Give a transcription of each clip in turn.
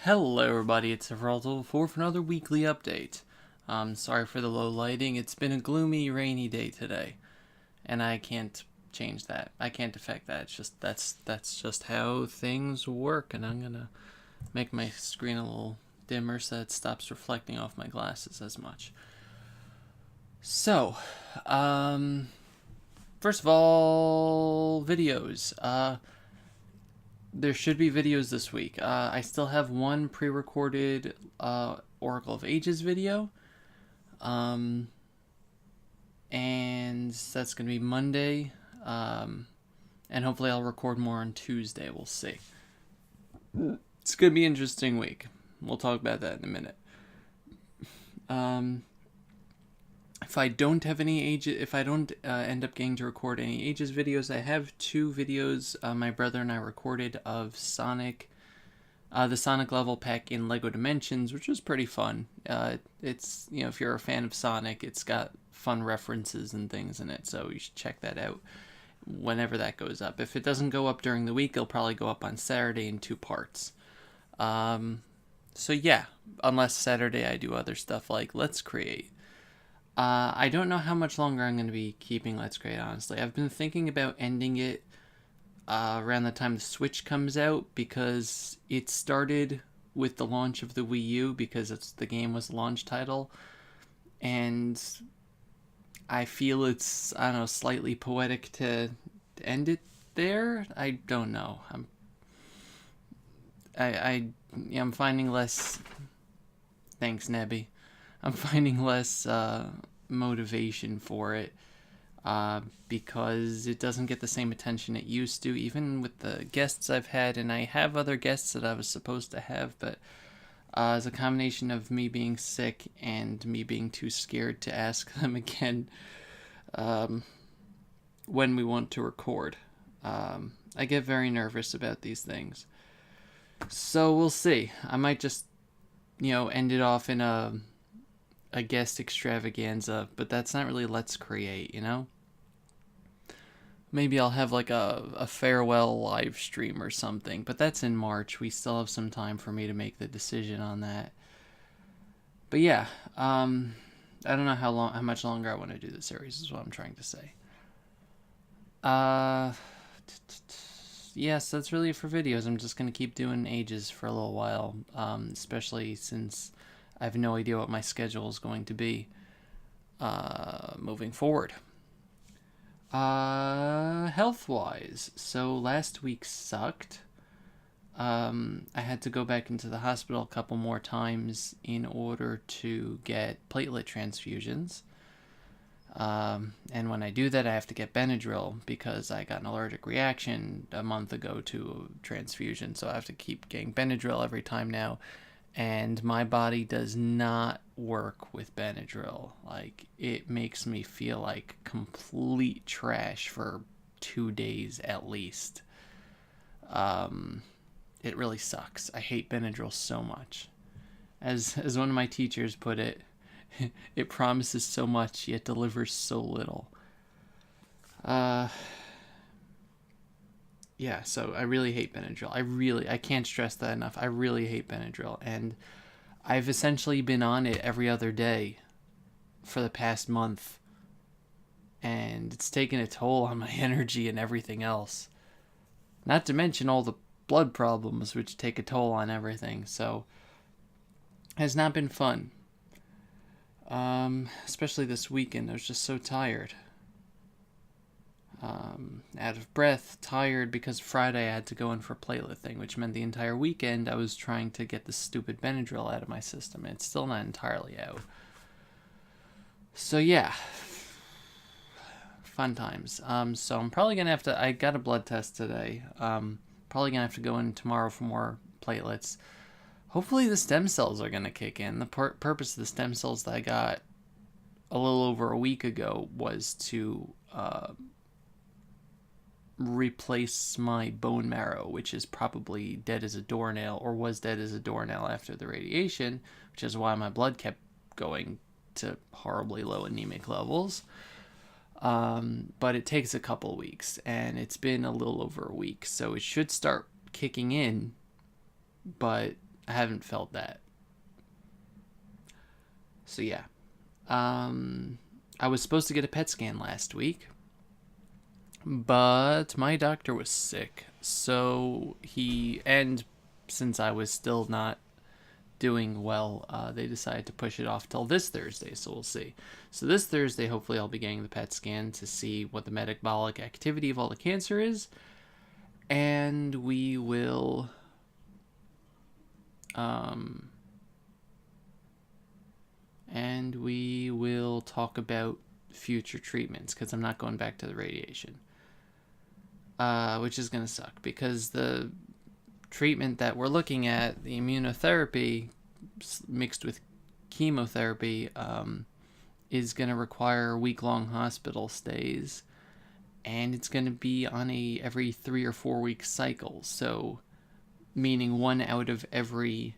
Hello everybody, it's Everaldo for another weekly update. Sorry for the low lighting, it's been a gloomy, rainy day today. And I can't change that. I can't affect that. It's just that's just how things work, and I'm gonna make my screen a little dimmer so it stops reflecting off my glasses as much. So, first of all, videos. There should be videos this week. I still have one pre-recorded Oracle of Ages video. And that's going to be Monday. And hopefully I'll record more on Tuesday. We'll see. It's going to be an interesting week. We'll talk about that in a minute. If I don't have any ages, if I don't end up getting to record any ages videos, I have two videos my brother and I recorded of Sonic, the Sonic level pack in Lego Dimensions, which was pretty fun. It's, if you're a fan of Sonic, it's got fun references and things in it, so you should check that out whenever that goes up. If it doesn't go up during the week, it'll probably go up on Saturday in 2 parts. So yeah, unless Saturday I do other stuff like Let's Create. I don't know how much longer I'm going to be keeping Let's Create, honestly. I've been thinking about ending it around the time the Switch comes out, because it started with the launch of the Wii U, because the game was the launch title, and I feel it's, I don't know, slightly poetic to end it there. I don't know. I'm finding less. Thanks, Nebby. I'm finding less motivation for it because it doesn't get the same attention it used to, even with the guests I've had, and I have other guests that I was supposed to have, but as a combination of me being sick and me being too scared to ask them again when we want to record. I get very nervous about these things. So we'll see. I might just, end it off in a guest extravaganza, but that's not really Let's Create, Maybe I'll have like a farewell live stream or something, but that's in March. We still have some time for me to make the decision on that. But yeah, I don't know how much longer I want to do the series is what I'm trying to say. Yes, that's really it for videos. I'm just going to keep doing ages for a little while, especially since I have no idea what my schedule is going to be moving forward. Health-wise, so last week sucked. I had to go back into the hospital a couple more times in order to get platelet transfusions. And when I do that, I have to get Benadryl because I got an allergic reaction a month ago to a transfusion. So I have to keep getting Benadryl every time now. And my body does not work with Benadryl. Like, it makes me feel like complete trash for 2 days at least. It really sucks. I hate Benadryl so much. As one of my teachers put it, it promises so much, yet delivers so little. Yeah, so I really hate Benadryl. I can't stress that enough. I really hate Benadryl. And I've essentially been on it every other day for the past month. And it's taken a toll on my energy and everything else. Not to mention all the blood problems, which take a toll on everything. So, it has not been fun. Especially this weekend. I was just so tired. Out of breath, tired, because Friday I had to go in for a platelet thing, which meant the entire weekend I was trying to get the stupid Benadryl out of my system, and it's still not entirely out. So yeah, fun times. So I'm probably gonna have to. I got a blood test today. Probably gonna have to go in tomorrow for more platelets. Hopefully the stem cells are gonna kick in. The purpose of the stem cells that I got a little over a week ago was to replace my bone marrow, which is probably dead as a doornail, or was dead as a doornail after the radiation, which is why my blood kept going to horribly low anemic levels. But it takes a couple weeks, and it's been a little over a week, so it should start kicking in, but I haven't felt that. So yeah. I was supposed to get a PET scan last week, but my doctor was sick. So and since I was still not doing well, they decided to push it off till this Thursday, so we'll see. So this Thursday, hopefully I'll be getting the PET scan to see what the metabolic activity of all the cancer is, and we will talk about future treatments, because I'm not going back to the radiation, which is going to suck, because the treatment that we're looking at, the immunotherapy mixed with chemotherapy, is going to require week-long hospital stays, and it's going to be on a every 3 or 4 week cycle. So meaning 1 out of every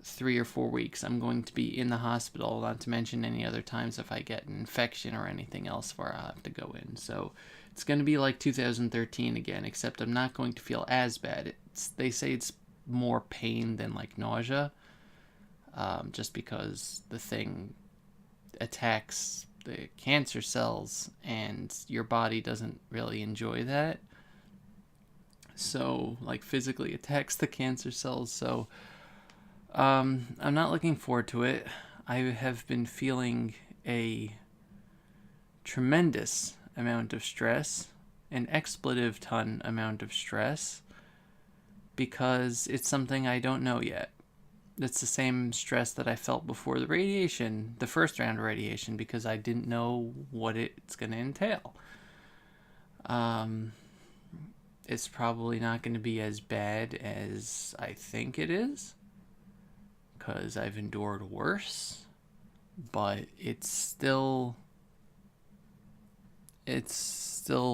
3 or 4 weeks I'm going to be in the hospital, not to mention any other times if I get an infection or anything else where I'll have to go in. So it's going to be like 2013 again, except I'm not going to feel as bad. They say it's more pain than like nausea, just because the thing attacks the cancer cells and your body doesn't really enjoy that. So like physically attacks the cancer cells. So I'm not looking forward to it. I have been feeling a tremendous amount of stress, an expletive ton amount of stress, because it's something I don't know yet. It's the same stress that I felt before the radiation, the first round of radiation, because I didn't know what it's going to entail. It's probably not going to be as bad as I think it is, because I've endured worse, but it's still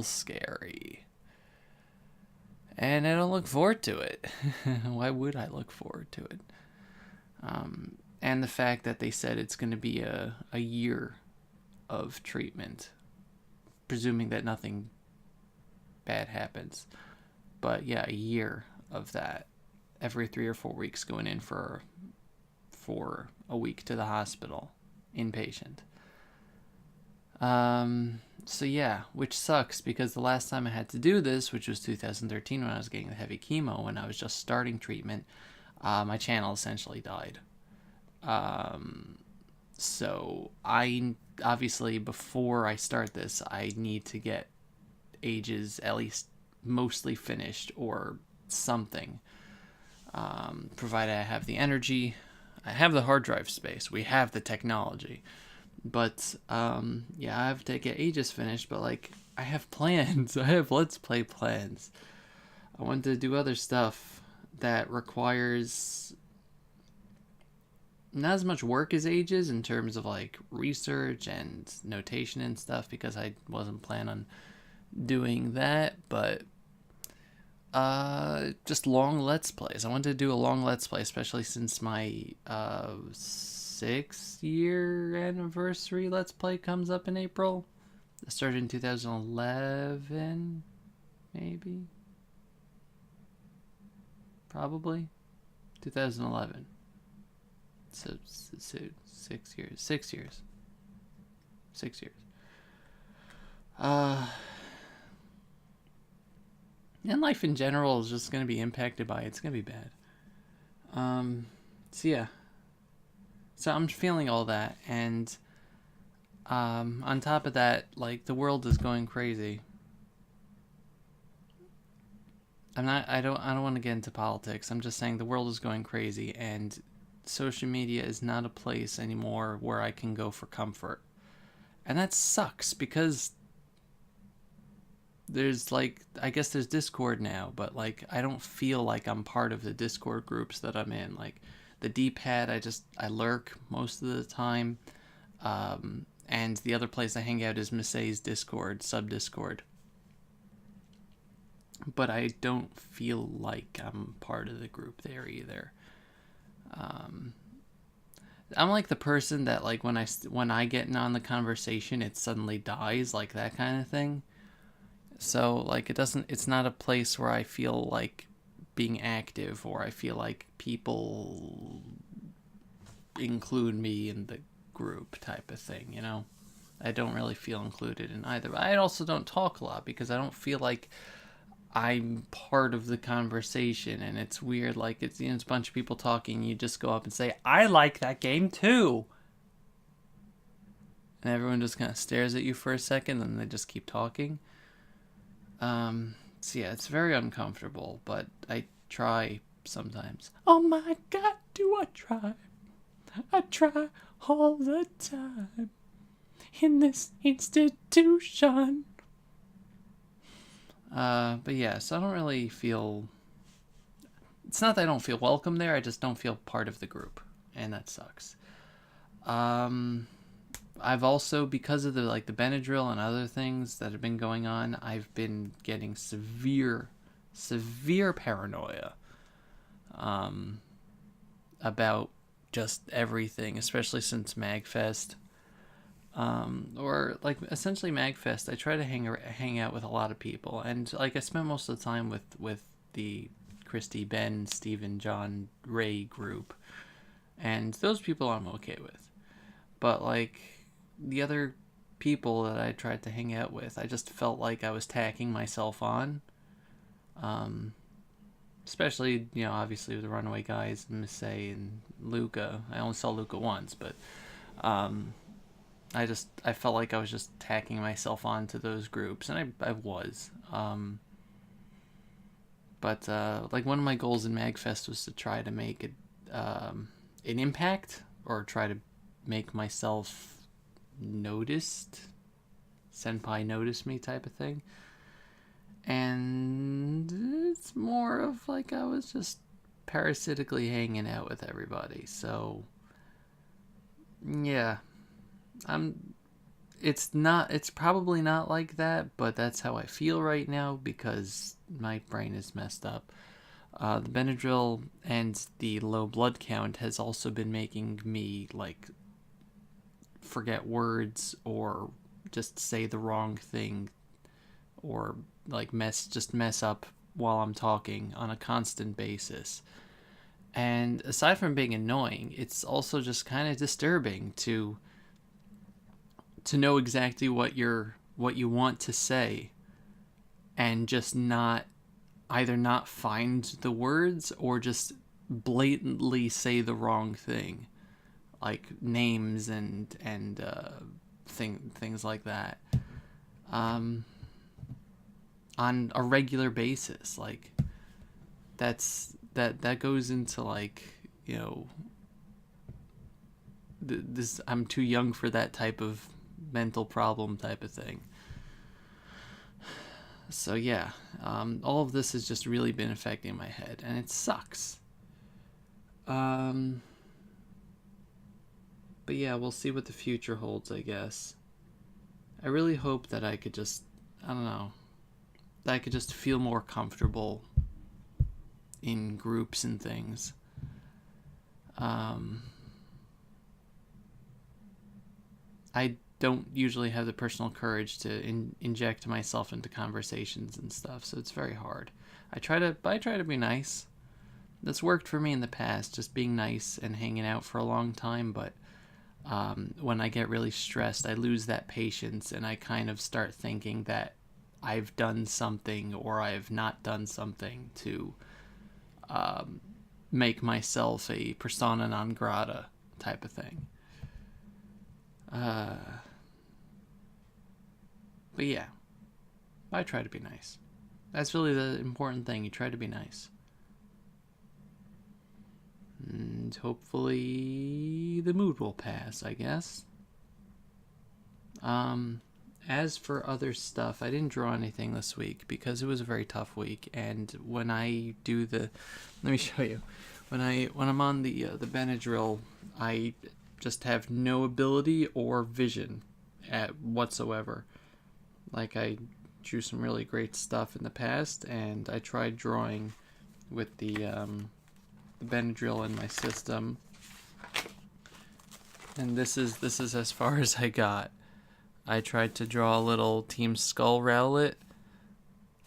scary. And I don't look forward to it. Why would I look forward to it? And the fact that they said it's going to be a year of treatment, presuming that nothing bad happens. But yeah, a year of that, every 3 or 4 weeks going in for a week to the hospital, inpatient. So yeah, which sucks, because the last time I had to do this, which was 2013 when I was getting the heavy chemo, when I was just starting treatment, my channel essentially died. So I obviously, before I start this, I need to get Ages at least mostly finished or something, provided I have the energy. I have the hard drive space, we have the technology, but yeah, I have to get Ages finished. But like, I have plans. I have Let's Play plans. I want to do other stuff that requires not as much work as Ages in terms of like research and notation and stuff, because I wasn't planning on doing that, but just long Let's Plays. I wanted to do a long Let's Play, especially since my 6-year anniversary Let's Play comes up in April. It started in 2011, maybe? Probably 2011. So 6 years. 6 years. 6 years. And life in general is just going to be impacted by it. It's going to be bad. So yeah. So I'm feeling all that, and on top of that, like, the world is going crazy. I don't want to get into politics. I'm just saying the world is going crazy, and social media is not a place anymore where I can go for comfort. And that sucks, because there's like, I guess there's Discord now, but like, I don't feel like I'm part of the Discord groups that I'm in. Like the D-pad, I lurk most of the time. And the other place I hang out is Misay's Discord, sub-Discord. But I don't feel like I'm part of the group there either. I'm like the person that, like, when I get in on the conversation, it suddenly dies, like that kind of thing. So like, it's not a place where I feel like being active, or I feel like people include me in the group type of thing, you know? I don't really feel included in either. But I also don't talk a lot because I don't feel like I'm part of the conversation, and it's weird. Like, it's, you know, it's a bunch of people talking, you just go up and say, I like that game too. And everyone just kind of stares at you for a second, and they just keep talking. So yeah, it's very uncomfortable, but I try sometimes. Oh my God, do I try? I try all the time in this institution. But yeah, so I don't really feel... It's not that I don't feel welcome there, I just don't feel part of the group, and that sucks. I've also, because of the Benadryl and other things that have been going on, I've been getting severe paranoia about just everything, especially since MagFest. Or like essentially MagFest, I try to hang out with a lot of people, and like I spent most of the time with the Christy, Ben, Steven, John, Ray group, and those people I'm okay with. But like the other people that I tried to hang out with, I just felt like I was tacking myself on. Especially, you know, obviously with the Runaway Guys, Missy and Luca. I only saw Luca once, but I felt like I was just tacking myself onto those groups, and I was. But like one of my goals in MagFest was to try to make it an impact, or try to make myself noticed, senpai notice me type of thing. And it's more of like I was just parasitically hanging out with everybody. So yeah, it's probably not like that, but that's how I feel right now because my brain is messed up. The Benadryl and the low blood count has also been making me like forget words, or just say the wrong thing, or like mess up while I'm talking on a constant basis. And aside from being annoying, it's also just kind of disturbing to know exactly what you want to say, and just either not find the words, or just blatantly say the wrong thing, like names and things like that, on a regular basis. Like that goes into like, you know, this I'm too young for that type of mental problem type of thing. So yeah, all of this has just really been affecting my head, and it sucks. But yeah, we'll see what the future holds, I guess. I really hope that I could just, I don't know, that I could just feel more comfortable in groups and things. I don't usually have the personal courage to inject myself into conversations and stuff, so it's very hard. I try to be nice. That's worked for me in the past, just being nice and hanging out for a long time, but when I get really stressed, I lose that patience, and I kind of start thinking that I've done something or I've not done something to make myself a persona non grata type of thing. But yeah, I try to be nice. That's really the important thing. You try to be nice. And hopefully the mood will pass, I guess. As for other stuff, I didn't draw anything this week because it was a very tough week. And when I do let me show you. When I'm on the Benadryl, I just have no ability or vision whatsoever. Like, I drew some really great stuff in the past, and I tried drawing with the Benadryl in my system, and this is as far as I got. I tried to draw a little Team Skull Rowlet,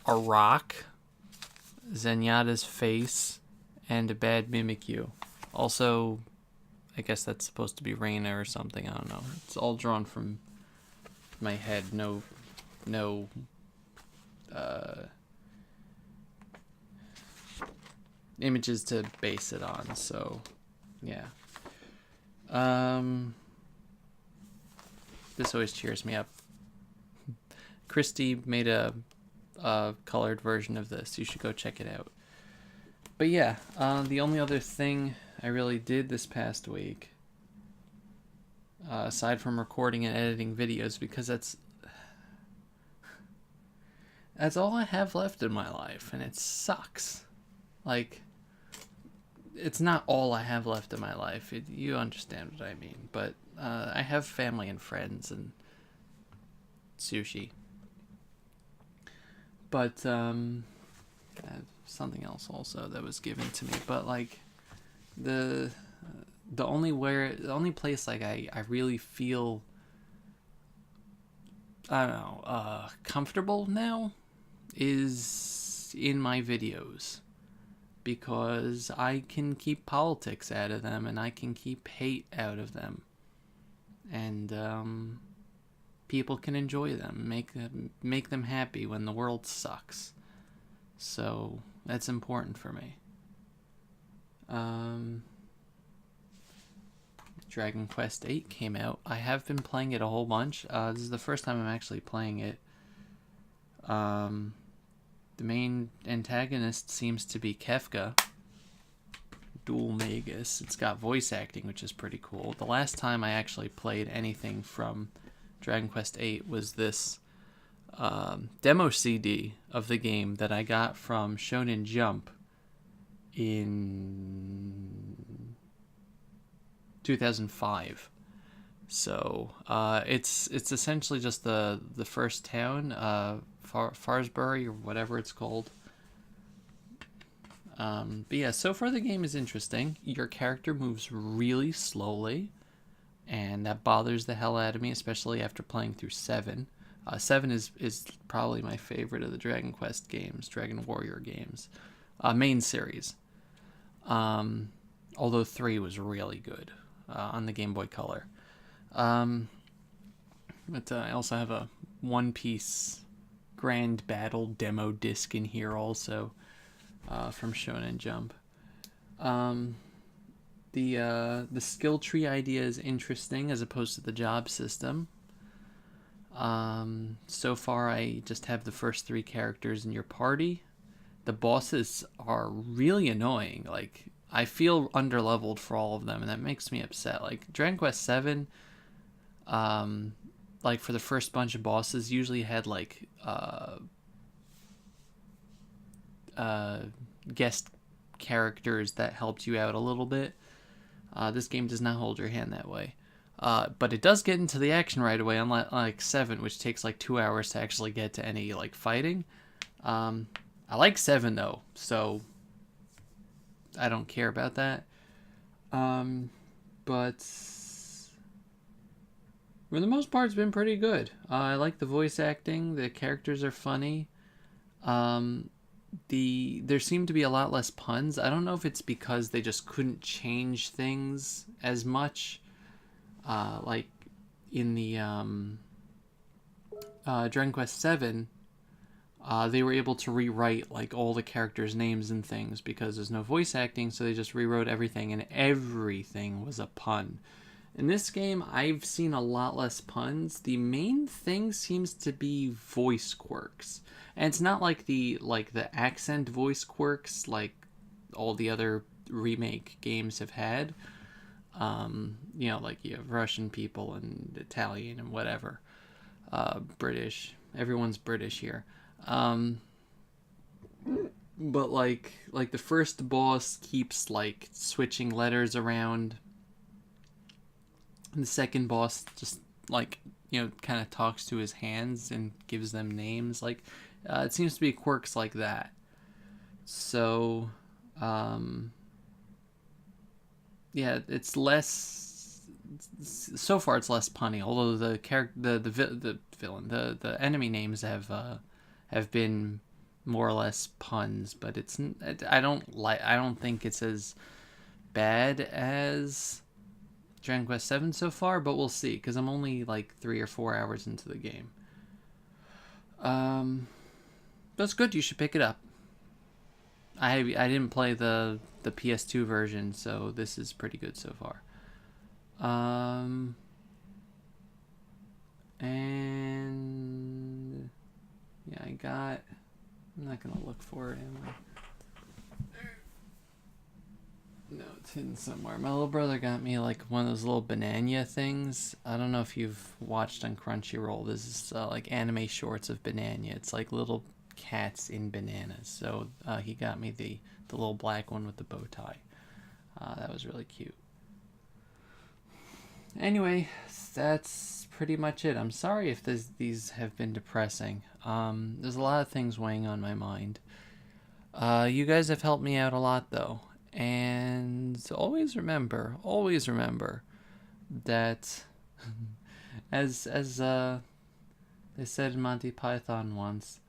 a rock, Zenyatta's face, and a bad Mimikyu. Also, I guess that's supposed to be Reina or something. I don't know. It's all drawn from my head. No images to base it on. So, yeah. This always cheers me up. Christy made a colored version of this. You should go check it out. But yeah, the only other thing I really did this past week, aside from recording and editing videos, because that's all I have left in my life, and it sucks. Like, it's not all I have left in my life. You understand what I mean. But I have family and friends and sushi. But I have something else also that was given to me. But like the only place like I really feel, I don't know, comfortable now is in my videos, because I can keep politics out of them and I can keep hate out of them, and people can enjoy them, make them happy when the world sucks. So that's important for me. Dragon Quest 8 came out. I have been playing it a whole bunch. This is the first time I'm actually playing it. The main antagonist seems to be Kefka, Dual Magus. It's got voice acting, which is pretty cool. The last time I actually played anything from Dragon Quest 8 was this demo CD of the game that I got from Shonen Jump in 2005. So it's essentially just the first town, Farsbury or whatever it's called. But yeah, so far the game is interesting. Your character moves really slowly, and that bothers the hell out of me, especially after playing through 7. 7 is probably my favorite of the Dragon Quest games, Dragon Warrior games, main series. Although 3 was really good on the Game Boy Color. But I also have a One Piece Grand Battle demo disc in here also, from Shonen Jump. The skill tree idea is interesting as opposed to the job system. So far I just have the first 3 characters in your party. The bosses are really annoying. Like, I feel underleveled for all of them, and that makes me upset. Like, Dragon Quest 7, like, for the first bunch of bosses, usually had, like, guest characters that helped you out a little bit. This game does not hold your hand that way. But it does get into the action right away, unlike like 7, which takes like 2 hours to actually get to any like fighting. I like 7 though, so I don't care about that. But for the most part, it's been pretty good. I like the voice acting. The characters are funny. There seem to be a lot less puns. I don't know if it's because they just couldn't change things as much. Like in the Dragon Quest 7, they were able to rewrite like all the characters' names and things because there's no voice acting, so they just rewrote everything, and everything was a pun. In this game, I've seen a lot less puns. The main thing seems to be voice quirks, and it's not like the accent voice quirks like all the other remake games have had. You know, like you have Russian people and Italian and whatever. British. Everyone's British here. But like the first boss keeps like switching letters around. And the second boss just like, you know, kind of talks to his hands and gives them names. Like, it seems to be quirks like that. So, yeah, it's less. So far, it's less punny. Although the character, the villain, the enemy names have been more or less puns, but I don't think it's as bad as Dragon Quest VII so far, but we'll see, because I'm only like 3 or 4 hours into the game. That's good. You should pick it up. I didn't play the PS2 version, so this is pretty good so far. And yeah, I'm not gonna look for it anyway. No, it's hidden somewhere. My little brother got me like one of those little banana things. I don't know if you've watched on Crunchyroll. This is like anime shorts of banana. It's like little cats in bananas. So he got me the little black one with the bow tie. That was really cute. Anyway, that's pretty much it. I'm sorry if these have been depressing. There's a lot of things weighing on my mind. You guys have helped me out a lot though. And always remember that as they said in Monty Python once,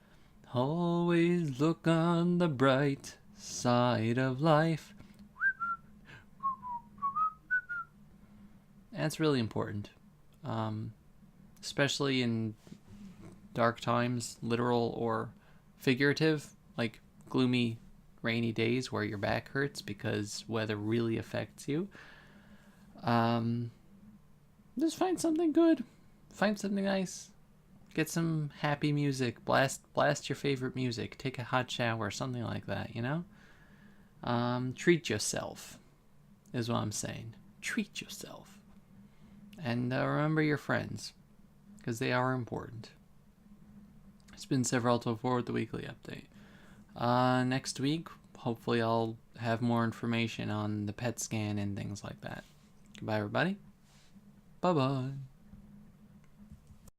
always look on the bright side of life. And it's really important, especially in dark times, literal or figurative, like gloomy, rainy days where your back hurts because weather really affects you. Just find something good, find something nice, get some happy music, blast your favorite music, take a hot shower, something like that, you know? Treat yourself is what I'm saying. Treat yourself. And remember your friends, because they are important. It's been Severalto with the weekly update. Next week, hopefully I'll have more information on the PET scan and things like that. Goodbye, everybody. Bye-bye.